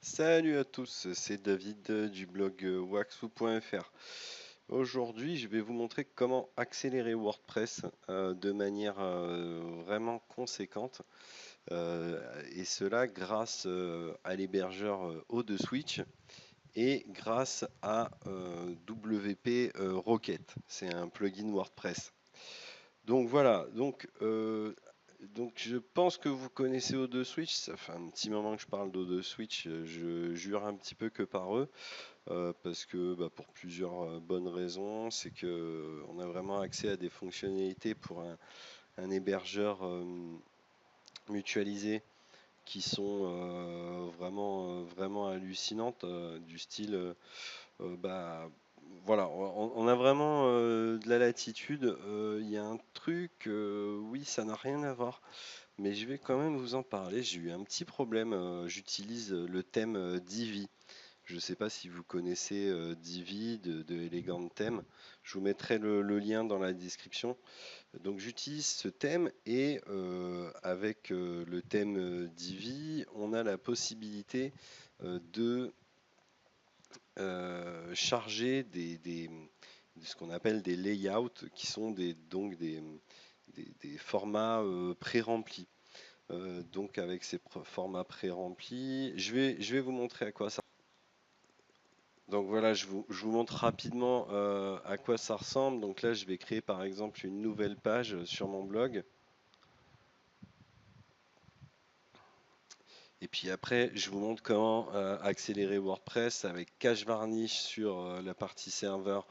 Salut à tous, c'est David du blog waxu.fr. Aujourd'hui, je vais vous montrer comment accélérer WordPress de manière vraiment conséquente, et cela grâce à l'hébergeur O2Switch et grâce à WP Rocket. C'est un plugin WordPress. Donc voilà, donc je pense que vous connaissez O2Switch, ça fait un petit moment que je parle d'O2Switch, je jure un petit peu que par eux, parce que pour plusieurs bonnes raisons, c'est que on a vraiment accès à des fonctionnalités pour un hébergeur mutualisé qui sont vraiment hallucinantes, du style voilà, on a vraiment de la latitude. Il y a un truc, oui, ça n'a rien à voir, mais je vais quand même vous en parler. J'ai eu un petit problème. J'utilise le thème Divi. Je ne sais pas si vous connaissez Divi de Elegant Theme. Je vous mettrai le lien dans la description. Donc j'utilise ce thème et avec le thème Divi, on a la possibilité de charger de ce qu'on appelle des layouts qui sont des formats pré-remplis. Donc avec ces formats pré-remplis, je vais vous montrer à quoi ça. Donc voilà, je vous montre rapidement à quoi ça ressemble. Donc là, je vais créer par exemple une nouvelle page sur mon blog. Et puis après, je vous montre comment accélérer WordPress avec Cache Varnish sur la partie serveur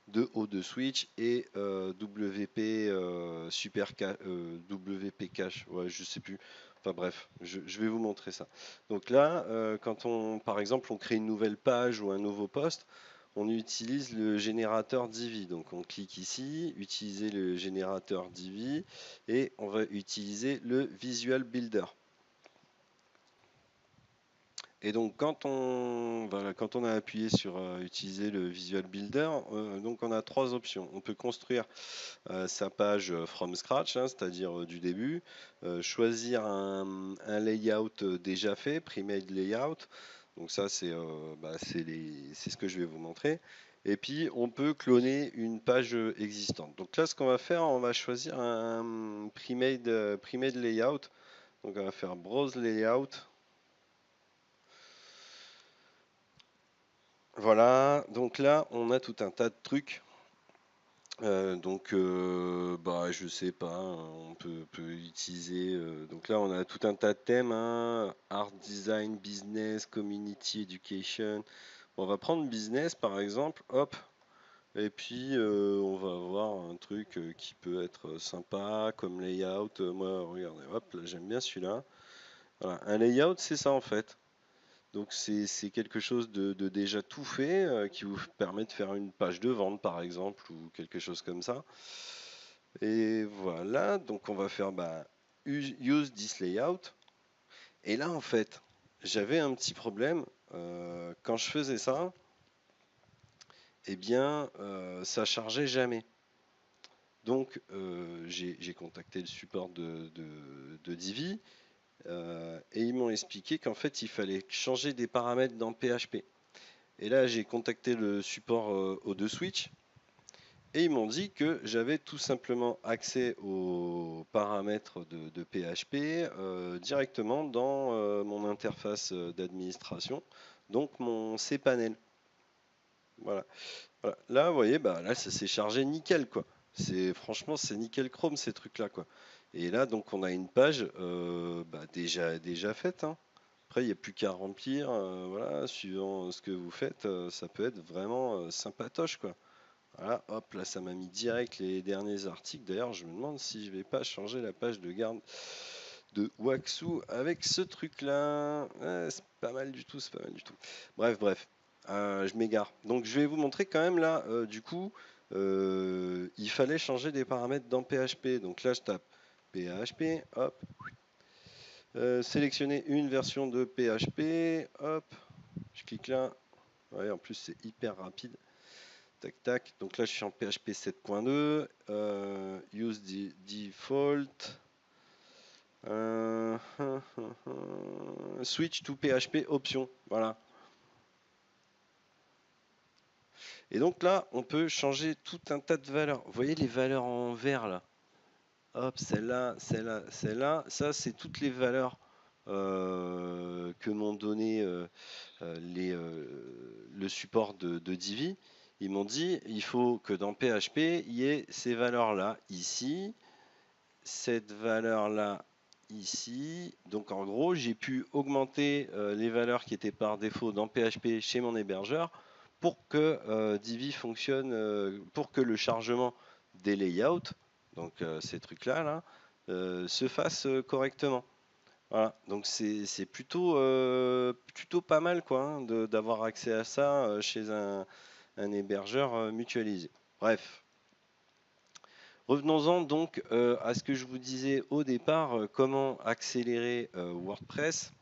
de O2Switch et WP WP Cache, ouais, je sais plus. Enfin bref, je vais vous montrer ça. Donc là, quand par exemple, on crée une nouvelle page ou un nouveau post, on utilise le générateur Divi. Donc on clique ici, utiliser le générateur Divi et on va utiliser le Visual Builder. Et donc quand on a appuyé sur utiliser le Visual Builder, donc on a trois options. On peut construire sa page from scratch, hein, c'est-à-dire du début, choisir un layout déjà fait, pre-made layout. Donc ça c'est ce que je vais vous montrer. Et puis on peut cloner une page existante. Donc là ce qu'on va faire, on va choisir un pre-made layout. Donc on va faire browse layout. Voilà, donc là on a tout un tas de trucs. Je sais pas, hein, peut utiliser. Donc là, on a tout un tas de thèmes, hein, art, design, business, community, education. Bon, on va prendre business par exemple, hop, et puis on va avoir un truc qui peut être sympa comme layout. Moi, regardez, hop, là j'aime bien celui-là. Voilà, un layout, c'est ça en fait. Donc c'est quelque chose de déjà tout fait qui vous permet de faire une page de vente par exemple ou quelque chose comme ça. Et voilà, donc on va faire use this layout. Et là en fait, j'avais un petit problème. Quand je faisais ça, eh bien ça chargeait jamais. Donc j'ai contacté le support de Divi et ils m'ont expliqué qu'en fait il fallait changer des paramètres dans PHP. Et là, j'ai contacté le support O2Switch et ils m'ont dit que j'avais tout simplement accès aux paramètres de PHP directement dans mon interface d'administration, donc mon cPanel. Voilà. Voilà. Là, vous voyez, là, ça s'est chargé nickel, quoi. Franchement, c'est nickel chrome ces trucs-là, quoi. Et là, donc, on a une page déjà faite, hein. Après, il n'y a plus qu'à remplir. Voilà, suivant ce que vous faites, ça peut être vraiment sympatoche, quoi. Voilà, hop, là, ça m'a mis direct les derniers articles. D'ailleurs, je me demande si je vais pas changer la page de garde de Waxu avec ce truc-là. Ouais, c'est pas mal du tout, c'est pas mal du tout. Bref, je m'égare. Donc, je vais vous montrer quand même là, du coup, il fallait changer des paramètres dans PHP. Donc là, je tape PHP, hop, sélectionner une version de PHP, hop, je clique là, ouais, en plus c'est hyper rapide, tac tac, donc là je suis en PHP 7.2, use default, Switch to PHP option. Voilà. Et donc là, on peut changer tout un tas de valeurs. Vous voyez les valeurs en vert là? Hop, celle-là, celle-là, celle-là. Ça, c'est toutes les valeurs que m'ont donné le support de Divi. Ils m'ont dit, il faut que dans PHP, il y ait ces valeurs-là ici, cette valeur-là ici. Donc en gros, j'ai pu augmenter les valeurs qui étaient par défaut dans PHP chez mon hébergeur pour que Divi fonctionne, pour que le chargement des layouts, donc ces trucs-là, se fasse correctement. Voilà, donc c'est plutôt pas mal quoi, hein, d'avoir accès à ça chez un hébergeur mutualisé. Bref. Revenons-en donc à ce que je vous disais au départ, comment accélérer WordPress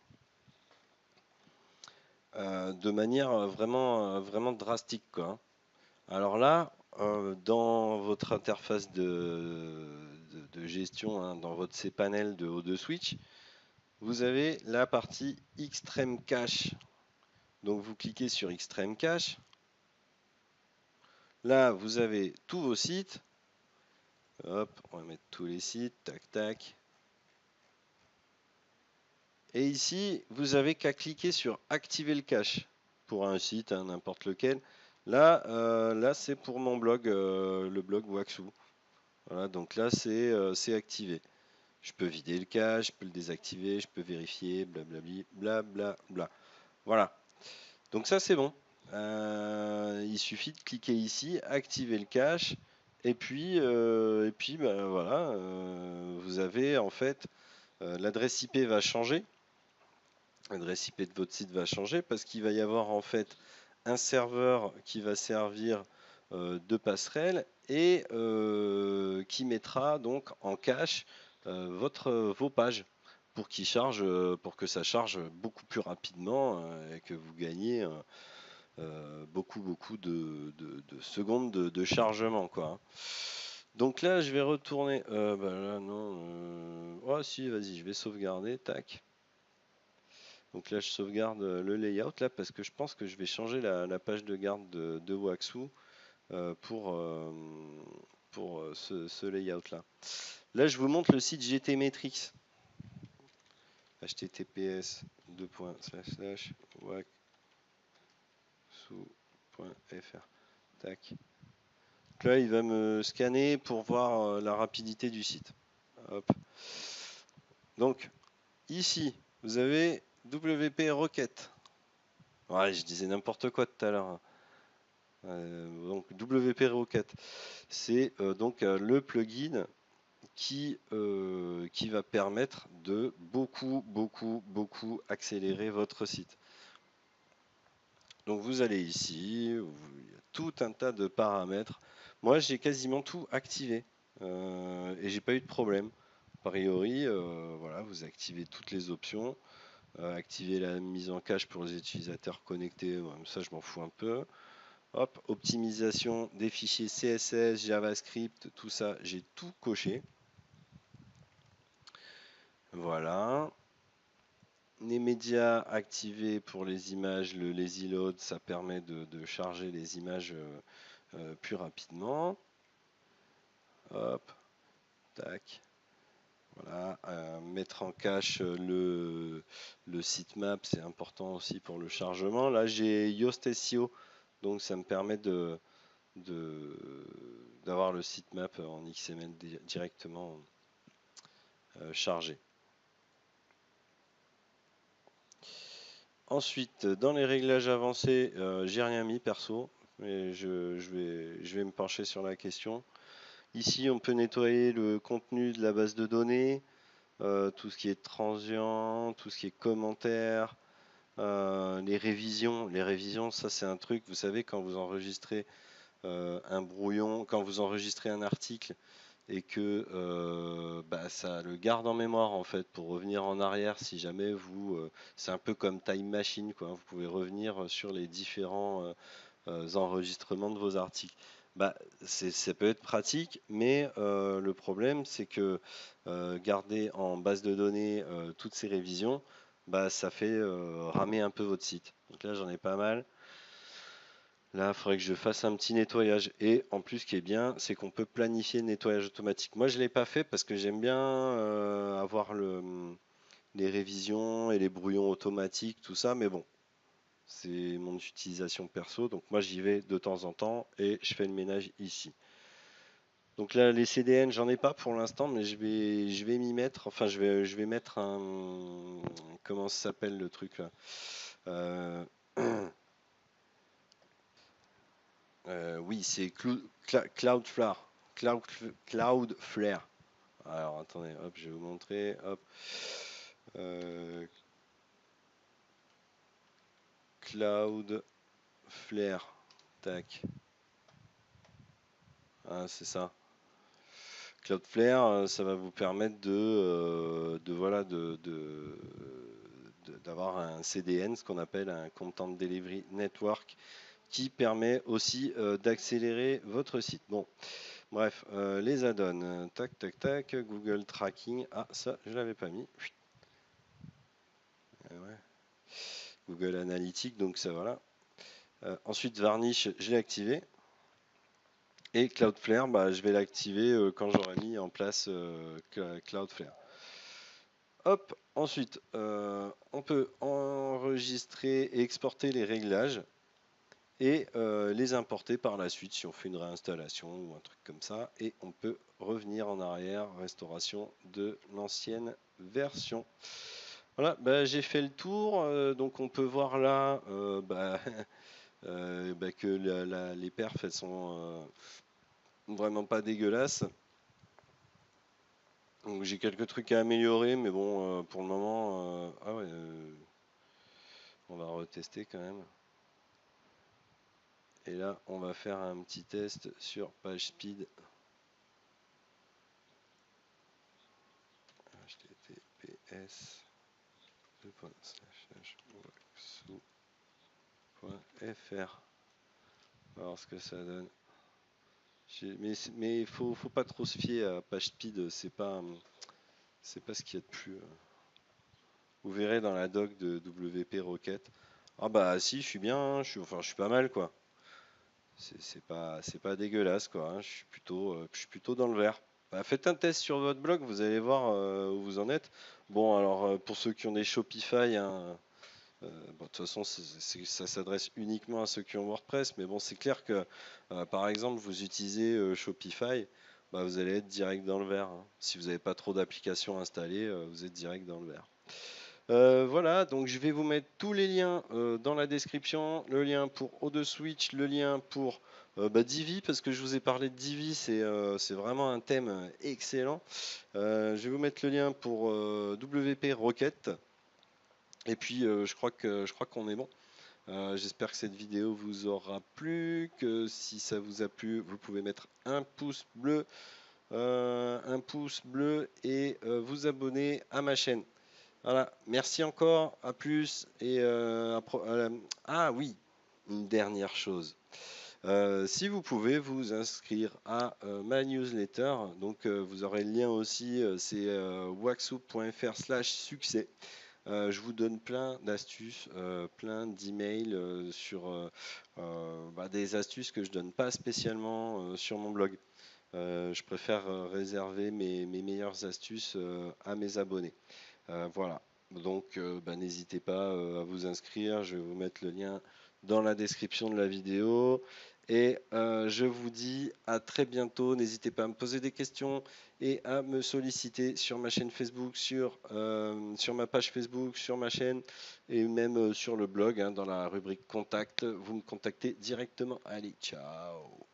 de manière vraiment drastique, quoi, hein. Alors là, dans votre interface de gestion, hein, dans votre cPanel de haut de switch, vous avez la partie Extreme Cache. Donc vous cliquez sur Extreme Cache. Là, vous avez tous vos sites. Hop, on va mettre tous les sites, tac, tac. Et ici, vous avez qu'à cliquer sur activer le cache pour un site, hein, n'importe lequel. Là c'est pour mon blog, le blog Waxoo. Voilà, donc là, c'est activé. Je peux vider le cache, je peux le désactiver, je peux vérifier, blablabli, blablabla. Voilà. Donc ça, c'est bon. Il suffit de cliquer ici, activer le cache, et puis bah, voilà, vous avez en fait l'adresse IP va changer. L'adresse IP de votre site va changer parce qu'il va y avoir en fait un serveur qui va servir de passerelle et qui mettra donc en cache vos pages pour pour que ça charge beaucoup plus rapidement et que vous gagnez beaucoup de secondes de chargement, quoi, hein. Donc là, je vais retourner. Bah là, non. Oh si, vas-y, je vais sauvegarder. Tac. Donc là, je sauvegarde le layout là parce que je pense que je vais changer la page de garde de Waxoo pour ce layout là. Là, je vous montre le site GTmetrix. https://waxoo.fr. Tac. Donc là, il va me scanner pour voir la rapidité du site. Hop. Donc, ici, vous avez WP Requête. Ouais, je disais n'importe quoi tout à l'heure. Donc WP Requête, c'est donc le plugin qui va permettre de beaucoup accélérer votre site. Donc vous allez ici, il y a tout un tas de paramètres. Moi, j'ai quasiment tout activé et j'ai pas eu de problème. A priori, voilà, vous activez toutes les options. Activer la mise en cache pour les utilisateurs connectés, ça je m'en fous un peu. Hop, optimisation des fichiers CSS, JavaScript, tout ça, j'ai tout coché. Voilà. Les médias activés pour les images, le lazy load, ça permet de charger les images plus rapidement. Hop, tac. Voilà, mettre en cache le sitemap, c'est important aussi pour le chargement. Là, j'ai Yoast SEO, donc ça me permet d'avoir le sitemap en XML directement chargé. Ensuite, dans les réglages avancés, j'ai rien mis perso, mais je vais me pencher sur la question. Ici, on peut nettoyer le contenu de la base de données, tout ce qui est transient, tout ce qui est commentaires, les révisions. Les révisions, ça c'est un truc, vous savez, quand vous enregistrez un brouillon, quand vous enregistrez un article et que bah, ça le garde en mémoire en fait pour revenir en arrière si jamais c'est un peu comme Time Machine quoi, vous pouvez revenir sur les différents enregistrements de vos articles. Bah, ça peut être pratique, mais le problème, c'est que garder en base de données toutes ces révisions, bah, ça fait ramer un peu votre site. Donc là, j'en ai pas mal. Là, il faudrait que je fasse un petit nettoyage. Et en plus, ce qui est bien, c'est qu'on peut planifier le nettoyage automatique. Moi, je ne l'ai pas fait parce que j'aime bien avoir les révisions et les brouillons automatiques, tout ça. Mais bon, c'est mon utilisation perso. Donc moi, j'y vais de temps en temps et je fais le ménage ici. Donc là, les CDN, j'en ai pas pour l'instant, mais je vais m'y mettre. Enfin, je vais mettre un, comment ça s'appelle le truc là? Euh, oui, c'est Cloudflare. Cloudflare. Alors, attendez, hop, je vais vous montrer. Hop. Euh, Cloudflare. Tac. Ah, c'est ça. Cloudflare, ça va vous permettre voilà, d'avoir un CDN, ce qu'on appelle un Content Delivery Network, qui permet aussi d'accélérer votre site. Bon, bref, les add-ons, tac, tac, tac, Google Tracking, ah, ça, je l'avais pas mis. Ouais. Google Analytics, donc ça, voilà. Ensuite, Varnish, je l'ai activé. Et Cloudflare, bah, je vais l'activer quand j'aurai mis en place Cloudflare. Hop, ensuite, on peut enregistrer et exporter les réglages et les importer par la suite si on fait une réinstallation ou un truc comme ça. Et on peut revenir en arrière, restauration de l'ancienne version. Voilà, bah, j'ai fait le tour. Donc on peut voir là que les perfs, elles sont vraiment pas dégueulasses. Donc j'ai quelques trucs à améliorer, mais bon, pour le moment, ah ouais, on va retester quand même. Et là, on va faire un petit test sur PageSpeed. https .fr. On va voir ce que ça donne. Mais faut pas trop se fier à PageSpeed, c'est pas ce qu'il y a de plus. Vous verrez dans la doc de WP Rocket. Ah bah si, je suis bien, je suis pas mal quoi. C'est pas dégueulasse quoi, hein. Je suis plutôt dans le vert. Bah, faites un test sur votre blog, vous allez voir où vous en êtes. Bon, alors pour ceux qui ont des Shopify, hein, bon, de toute façon, ça s'adresse uniquement à ceux qui ont WordPress, mais bon, c'est clair que par exemple, vous utilisez Shopify, bah, vous allez être direct dans le vert, hein. Si vous n'avez pas trop d'applications installées, vous êtes direct dans le vert. Voilà, donc je vais vous mettre tous les liens dans la description. Le lien pour O2Switch, le lien pour Divi, parce que je vous ai parlé de Divi, c'est vraiment un thème excellent. Je vais vous mettre le lien pour WP Rocket. Et puis je crois qu'on est bon. J'espère que cette vidéo vous aura plu, que si ça vous a plu, vous pouvez mettre un pouce bleu et vous abonner à ma chaîne. Voilà, merci encore, à plus et ah oui, une dernière chose. Si vous pouvez vous inscrire à ma newsletter, donc vous aurez le lien aussi, c'est waxoup.fr/succès. Je vous donne plein d'astuces, plein d'emails sur des astuces que je donne pas spécialement sur mon blog. Je préfère réserver mes meilleures astuces à mes abonnés. Voilà. Donc, n'hésitez pas à vous inscrire. Je vais vous mettre le lien dans la description de la vidéo. Et je vous dis à très bientôt. N'hésitez pas à me poser des questions et à me solliciter sur ma chaîne Facebook, sur ma page Facebook, sur ma chaîne et même sur le blog, hein, dans la rubrique Contact. Vous me contactez directement. Allez, ciao!